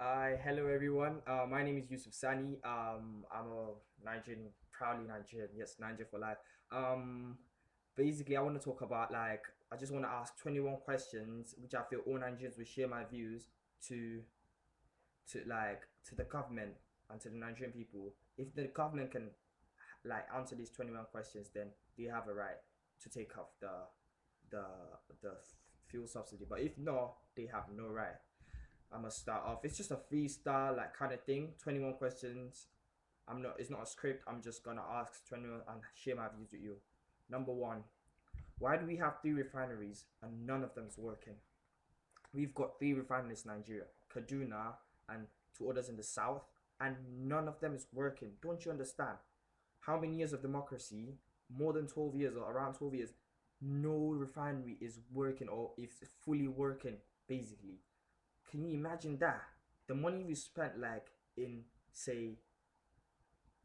Hello everyone. My name is Yusuf Sani. I'm a Nigerian, proudly Nigerian. Yes, Niger for life. Um, Basically, I want to talk about I just want to ask 21 questions, which I feel all Nigerians will share my views to to the government and to the Nigerian people. If the government can answer these 21 questions, then they have a right to take off the the fuel subsidy. But if not, they have no right. I'm gonna start off. It's just a freestyle kind of thing. 21 questions. I'm not. It's not a script. I'm just gonna ask 21 and share my views with you. Number one, why do we have three refineries and none of them is working? We've got three refineries in Nigeria, Kaduna and two others in the south, and none of them is working. Don't you understand? How many years of democracy? More than 12 years or around 12 years. No refinery is working or is fully working. Basically, can you imagine that? The money we spent in say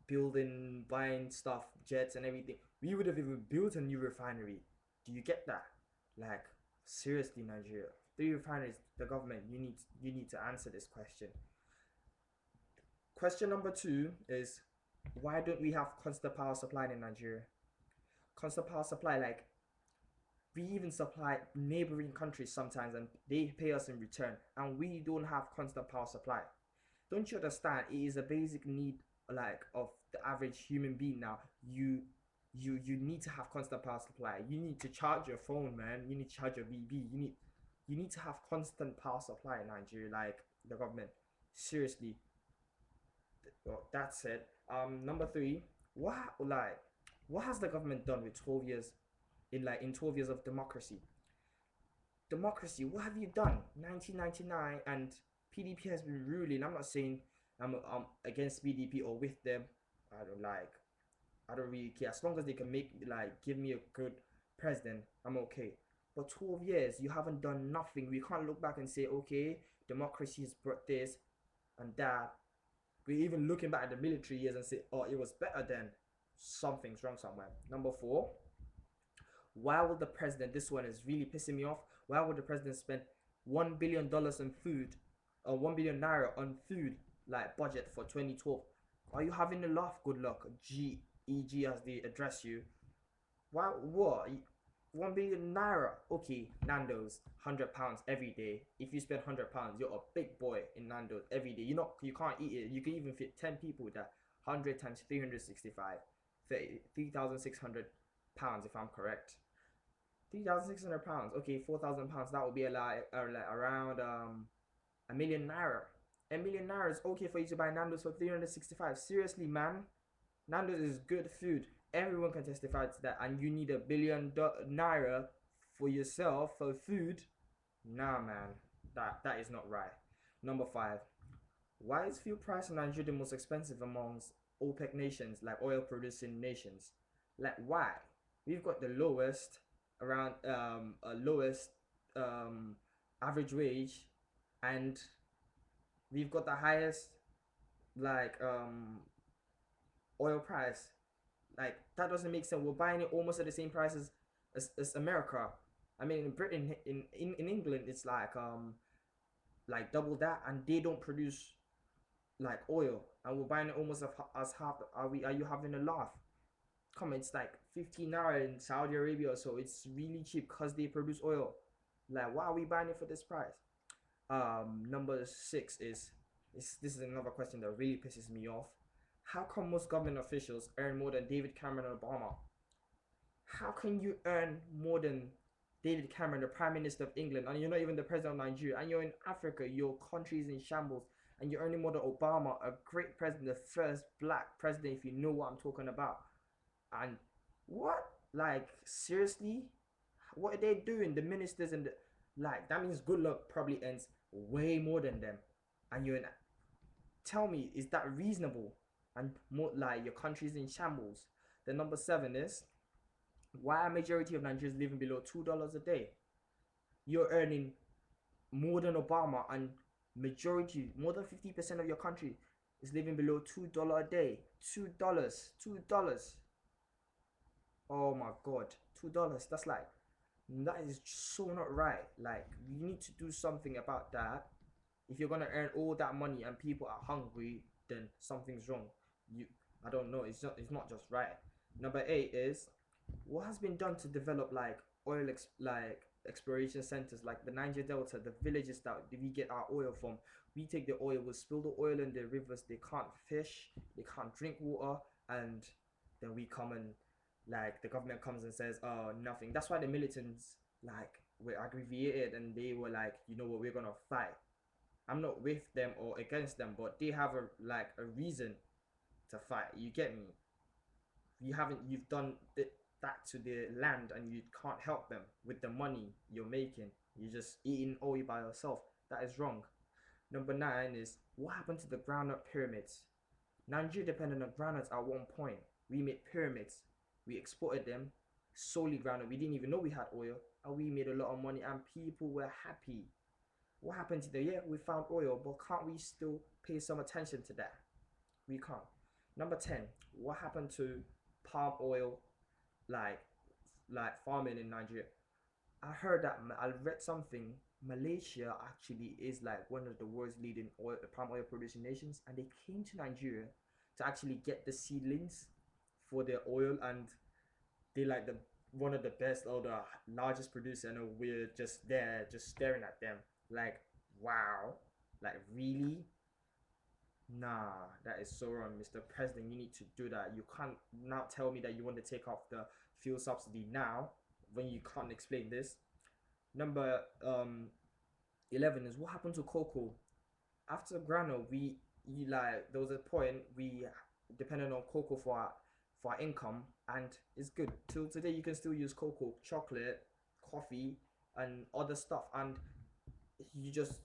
building, buying stuff, jets and everything, we would have even built a new refinery. Do you get that? Like seriously, Nigeria. Three refineries, the government, you need to answer this question. Question number two is why don't we have constant power supply in Nigeria? Constant power supply, we even supply neighboring countries sometimes and they pay us in return and we don't have constant power supply. Don't you understand? It is a basic need of the average human being now. You need to have constant power supply. You need to charge your phone, man. You need to charge your BB. You need to have constant power supply in Nigeria, like the government. Seriously. Well, that's it. Number three, what has the government done with 12 years in 12 years of democracy? Democracy, what have you done? 1999 and PDP has been ruling. I'm not saying I'm against PDP or with them. I don't like. I don't really care. As long as they can give me a good president, I'm okay. But 12 years, you haven't done nothing. We can't look back and say, okay, democracy has brought this and that. We're even looking back at the military years and say, oh, it was better then. Something's wrong somewhere. Number four, why would the president, this one is really pissing me off, why would the president spend $1 billion on food or 1 billion naira on food budget for 2012? Are you having a laugh? Good luck. GEG as they address you. Why? What? 1 billion naira? Okay, Nando's, £100 every day. If you spend £100, you're a big boy in Nando's every day. You can't eat it. You can even fit 10 people with that. 100 times 365, 3,600 pounds if I'm correct. £3,600. Okay, £4,000. That would be around a million naira. A million naira is okay for you to buy Nando's for 365. Seriously, man, Nando's is good food. Everyone can testify to that. And you need a billion naira for yourself for food? Nah, man, that is not right. Number five, why is fuel price in Nigeria the most expensive amongst OPEC nations, like oil producing nations? Why? We've got the lowest around lowest um average wage, and we've got the highest like um oil price. That doesn't make sense. We're buying it almost at the same price as America. I mean, in Britain, in England, it's like double that, and they don't produce oil, and we're buying it almost as half. Are you having a laugh? Come on, it's like 15 naira in Saudi Arabia, so it's really cheap because they produce oil. Why are we buying it for this price? Number six is this is another question that really pisses me off. How come most government officials earn more than David Cameron and Obama? How can you earn more than David Cameron, the Prime Minister of England, and you're not even the President of Nigeria, and you're in Africa, your country is in shambles, and you're earning more than Obama, a great president, the first black president, if you know what I'm talking about? And what? Seriously? What are they doing? The ministers and that means good luck probably earns way more than them. And you're in. Tell me, is that reasonable? And more your country's in shambles. The number seven is why a majority of Nigerians living below $2 a day? You're earning more than Obama, and majority, more than 50% of your country is living below $2 a day. $2. $2. Oh my god, $2. That is so not right. You need to do something about that. If you're gonna earn all that money and people are hungry, then something's wrong. I don't know. It's not just right. Number 8 is what has been done to develop like like exploration centers like the Niger Delta, the villages that we get our oil from. We take the oil, we spill the oil in the rivers. They can't fish, they can't drink water, and then we come and like the government comes and says, "Oh, nothing." That's why the militants like were aggravated and they were like, "You know what? We're gonna fight." I'm not with them or against them, but they have a reason to fight. You get me? You've done that to the land and you can't help them with the money you're making. You're just eating oil by yourself. That is wrong. Number 9 is what happened to the groundnut pyramids? Nigeria depended on groundnuts at one point. We made pyramids. We exported them solely groundnut. We didn't even know we had oil, and we made a lot of money, and people were happy. What happened to the we found oil, but can't we still pay some attention to that? We can't. Number 10, what happened to palm oil, like farming in Nigeria? I heard that I read something. Malaysia actually is like one of the world's leading palm oil producing nations, and they came to Nigeria to actually get the seedlings for their oil, and they like the one of the best or the largest producer, and we're just there, just staring at them, like wow, like really. Nah, that is so wrong, Mr. President. You need to do that. You can't now tell me that you want to take off the fuel subsidy now when you can't explain this. Number 11 is what happened to cocoa after grano. There was a point we depended on cocoa for our income, and it's good till today. You can still use cocoa, chocolate, coffee, and other stuff, and you just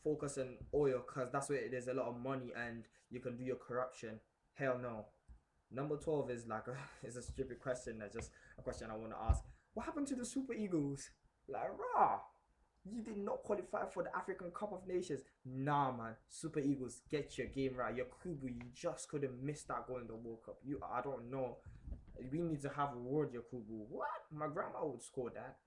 focus on oil because that's where there's a lot of money and you can do your corruption. Hell no. Number 12 is like is a stupid question. That's just a question I want to ask. What happened to the Super Eagles? Like, rah, you did not qualify for the African Cup of Nations. Nah, man. Super Eagles, get your game right. Your Kubu, you just couldn't miss that goal in the World Cup. I don't know. We need to have a word, your Kubu. What? My grandma would score that.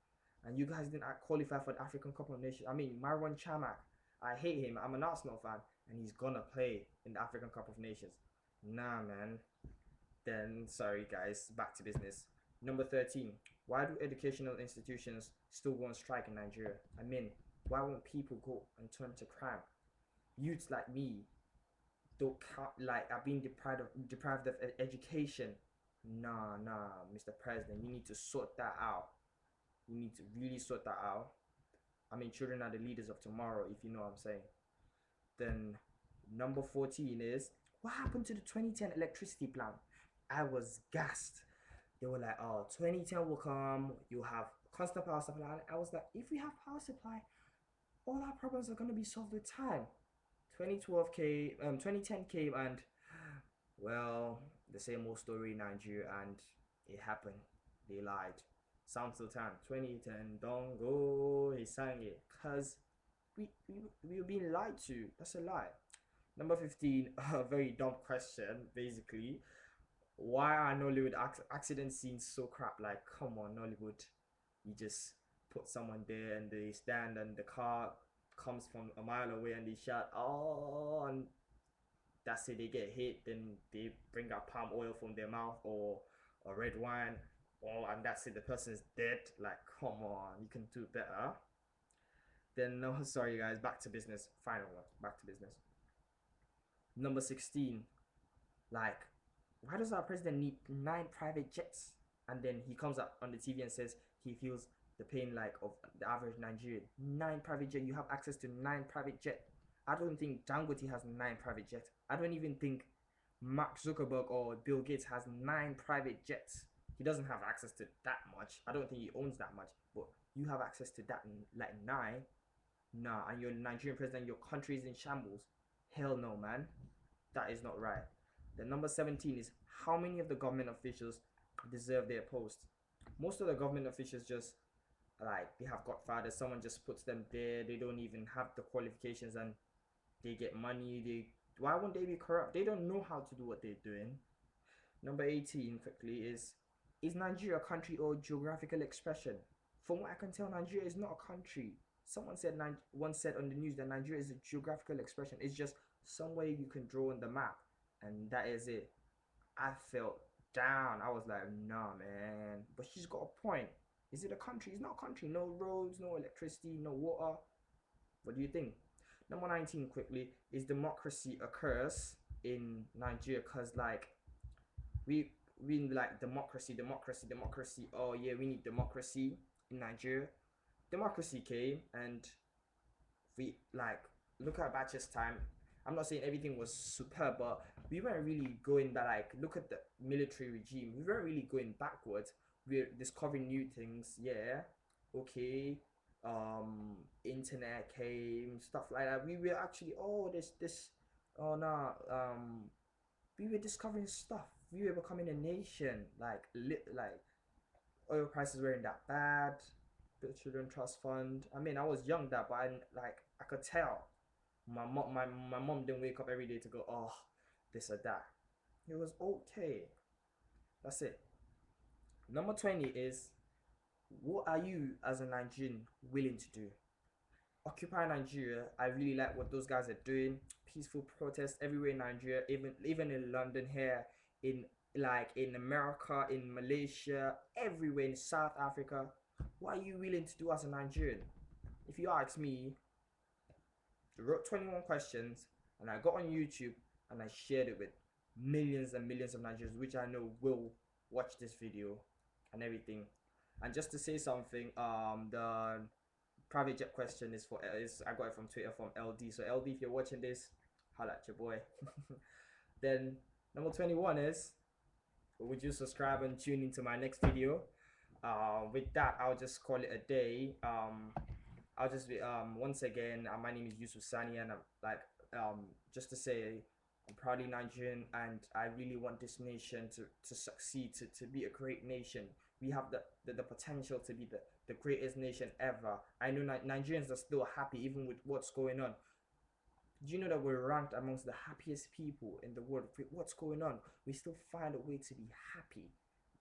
And you guys didn't qualify for the African Cup of Nations. I mean, Marwan Chamak, I hate him. I'm an Arsenal fan, and he's gonna play in the African Cup of Nations. Nah, man. Then, sorry, guys. Back to business. Number 13. Why do educational institutions still go on strike in Nigeria? I mean, why won't people go and turn to crime? Youths like me don't are being deprived of education. Nah, Mr. President, you need to sort that out. You need to really sort that out. I mean, children are the leaders of tomorrow, if you know what I'm saying. Then, number 14 is what happened to the 2010 electricity plan? I was gassed. They were like, "Oh, 2010 will come. You have constant power supply." I was like, if we have power supply, all our problems are gonna be solved with time. 2010 came, and well, the same old story in Nigeria, and it happened. They lied. Sound Sultan, 2010, don't go. He sang it because we were being lied to. That's a lie. Number 15, a very dumb question, basically. Why are Nollywood accident scenes so crap? Like, come on, Nollywood. You just put someone there and they stand and the car comes from a mile away and they shout, "Oh," and that's it. They get hit, then they bring out palm oil from their mouth or red wine. Oh, and that's it. The person is dead. Like, come on, you can do better. Then no, sorry guys. Back to business. Final one. Back to business. Number 16. Like, why does our president need 9 private jets? And then he comes up on the TV and says he feels the pain like of the average Nigerian. 9 private jet. You have access to 9 private jet. I don't think Dangote has 9 private jets. I don't even think Mark Zuckerberg or Bill Gates has 9 private jets. He doesn't have access to that much. I don't think he owns that much. But you have access to that, like 9. Nah, and you're the Nigerian president, your country is in shambles. Hell no, man. That is not right. The number 17 is how many of the government officials deserve their post? Most of the government officials just like they have godfathers. Someone just puts them there. They don't even have the qualifications and they get money. Why won't they be corrupt? They don't know how to do what they're doing. Number 18 quickly is Nigeria a country or geographical expression? From what I can tell, Nigeria is not a country. Someone said once said on the news that Nigeria is a geographical expression. It's just somewhere you can draw on the map, and that is it. I felt down. I was like, nah, man. But she's got a point. Is it a country? It's not a country. No roads, no electricity, no water. What do you think? Number 19 quickly is democracy occurs in Nigeria because like we like democracy. Oh yeah, we need democracy in Nigeria. Democracy came and we like look at Batch's time. I'm not saying everything was superb, but we weren't really going that like look at the military regime. We weren't really going backwards. We're discovering new things, yeah. Okay. Internet came, stuff like that. We were actually this oh no, we were discovering stuff. We were becoming a nation. Like oil prices weren't that bad. The children trust fund. I mean, I was young that, but I could tell. My mom didn't wake up every day to go, oh, this or that. It was okay. That's it. Number 20 is, what are you as a Nigerian willing to do? Occupy Nigeria. I really like what those guys are doing. Peaceful protests everywhere in Nigeria, even in London here, in America, in Malaysia, everywhere in South Africa. What are you willing to do as a Nigerian? If you ask me, I wrote 21 questions and I got on YouTube and I shared it with millions and millions of Nigerians, which I know will watch this video and everything. And just to say something, the private jet question is I got it from Twitter from LD. So LD, if you're watching this, holla at your boy. Then number 21 is, would you subscribe and tune into my next video? With that, I'll just call it a day. I'll just be once again, my name is Yusuf Sani, and I'm like just to say I'm proudly Nigerian, and I really want this nation to succeed, to be a great nation. We have the potential to be the greatest nation ever. I know Nigerians are still happy even with what's going on. Do you know that we're ranked amongst the happiest people in the world? With what's going on, we still find a way to be happy.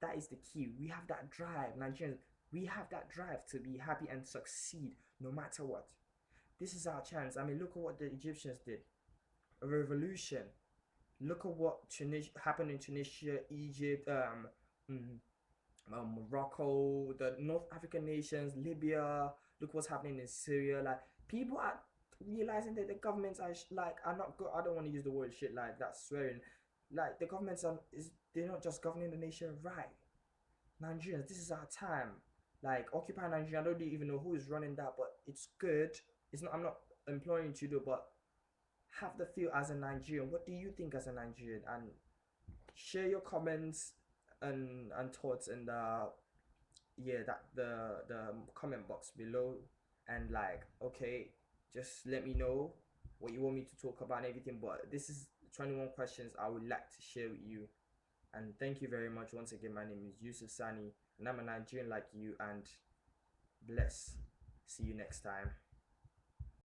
That is the key. We have that drive, Nigerians. We have that drive to be happy and succeed no matter what. This is our chance. I mean, look at what the Egyptians did. A revolution. Look at what happened in Tunisia, Egypt, Morocco, the North African nations, Libya. Look what's happening in Syria. Like, people are realizing that the governments are not good. I don't want to use the word shit like that, swearing. Like, the governments they're not just governing the nation right. Nigerians, this is our time. Like, Occupy Nigeria, I don't even know who is running that, but it's good. It's not. I'm not imploring you to do, but have the feel as a Nigerian. What do you think as a Nigerian? And share your comments and thoughts in the comment box below. And like, okay, just let me know what you want me to talk about and everything. But this is 21 questions I would like to share with you. And thank you very much once again. My name is Yusuf Sani, and I'm a Nigerian like you, and bless. See you next time.